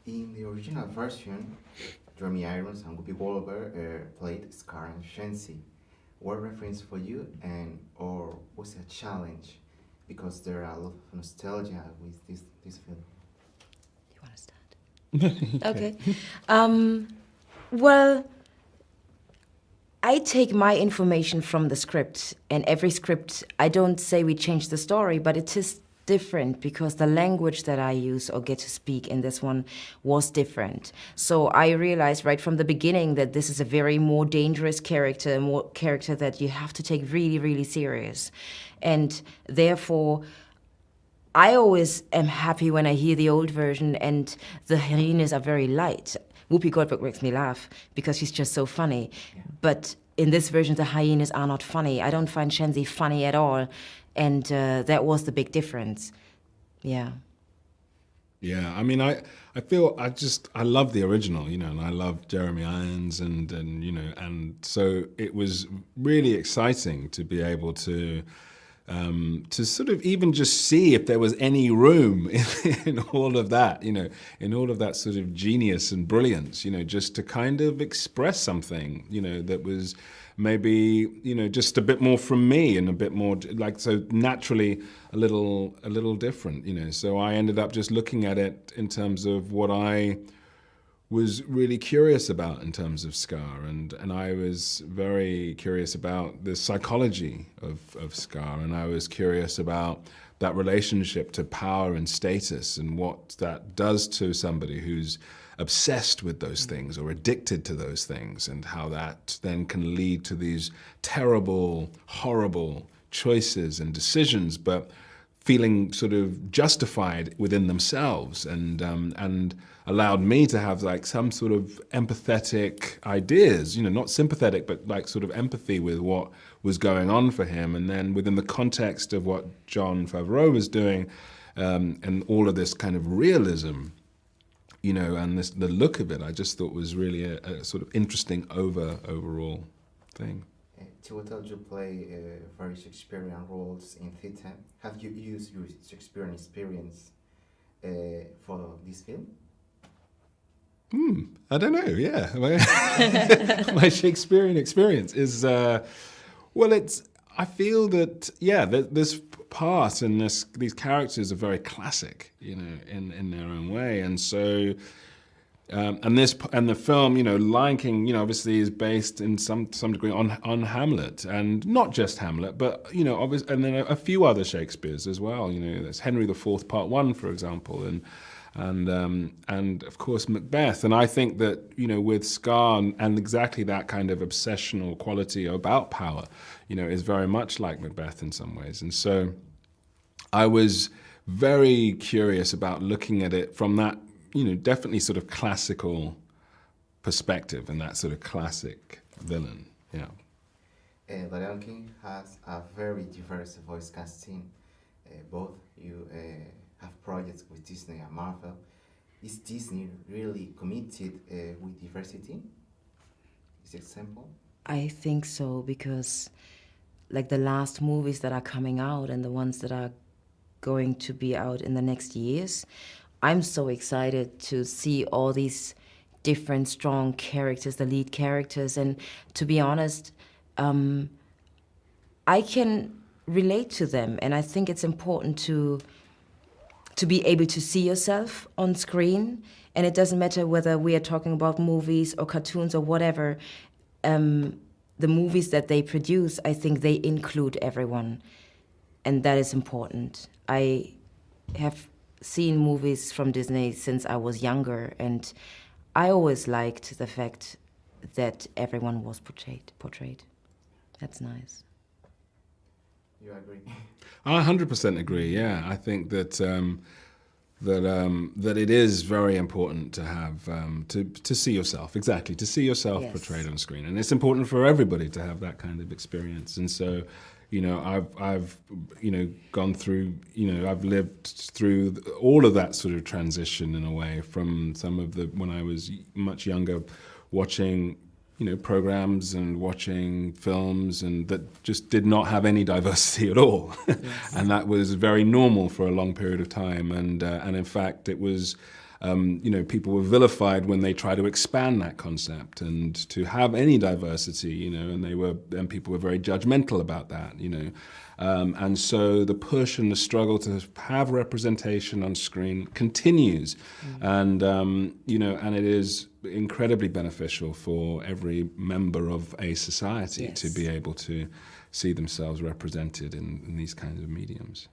In the original version, Jeremy Irons and Whoopi Goldberg played Scar and Shenzi. What reference for you, and or was it a challenge? Because there are a lot of nostalgia with this film. You want to start? Okay. Well, I take my information from the script, and every script, I don't say we change the story, but it is different because the language that I use or get to speak in this one was different. So I realized right from the beginning that this is a very more dangerous character, a more character that you have to take really, really serious. And therefore, I always am happy when I hear the old version and the hyenas are very light. Whoopi Goldberg makes me laugh because she's just so funny. Yeah. But in this version, the hyenas are not funny. I don't find Shenzi funny at all. And that was the big difference. Yeah. Yeah, I mean, I feel I love the original, you know, and I love Jeremy Irons and you know, and so it was really exciting to be able to sort of even just see if there was any room in all of that, you know, in all of that sort of genius and brilliance, you know, just to kind of express something, you know, that was maybe, you know, just a bit more from me and a bit more like, so naturally a little different, you know. So I ended up just looking at it in terms of what I was really curious about in terms of Scar, and I was very curious about the psychology of Scar, and I was curious about that relationship to power and status and what that does to somebody who's obsessed with those things or addicted to those things, and how that then can lead to these terrible, horrible choices and decisions, but feeling sort of justified within themselves, and allowed me to have like some sort of empathetic ideas, you know, not sympathetic, but like sort of empathy with what was going on for him. And then within the context of what Jon Favreau was doing, and all of this kind of realism, you know, and the look of it, I just thought was really a sort of interesting overall thing. Chiwetel, you play very Shakespearean roles in theatre. Have you used your Shakespearean experience for this film? I don't know, yeah. My Shakespearean experience is, well, I feel that, yeah, this part and these characters are very classic, you know, in their own way. And so, and the film, you know, Lion King, you know, obviously is based in some degree on Hamlet, and not just Hamlet, but, you know, obviously, and then a few other Shakespeares as well. You know, there's Henry IV, Part 1, for example, and of course Macbeth. And I think that, you know, with Scar and exactly that kind of obsessional quality about power, you know, is very much like Macbeth in some ways. And so I was very curious about looking at it from that, you know, definitely sort of classical perspective and that sort of classic villain, yeah. The Lion King has a very diverse voice casting. Both you have projects with Disney and Marvel. Is Disney really committed with diversity? Is it simple? I think so, because like the last movies that are coming out and the ones that are going to be out in the next years, I'm so excited to see all these different strong characters, the lead characters, and to be honest, I can relate to them, and I think it's important to be able to see yourself on screen, and it doesn't matter whether we are talking about movies or cartoons or whatever. The movies that they produce, I think they include everyone, and that is important. I have seen movies from Disney since I was younger, and I always liked the fact that everyone was portrayed. That's nice. You agree? I 100% agree. Yeah, I think that that it is very important to have to see yourself, exactly, to see yourself Yes. portrayed on screen, and it's important for everybody to have that kind of experience. And so, you know, I've you know gone through, you know, I've lived through all of that sort of transition in a way, from some of the when I was much younger, watching, you know, programs and watching films, and that just did not have any diversity at all. Yes. And that was very normal for a long period of time. And in fact, it was you know, people were vilified when they try to expand that concept and to have any diversity, you know, and people were very judgmental about that, you know. And so the push and the struggle to have representation on screen continues. And, you know, and it is incredibly beneficial for every member of a society to be able to see themselves represented in these kinds of mediums.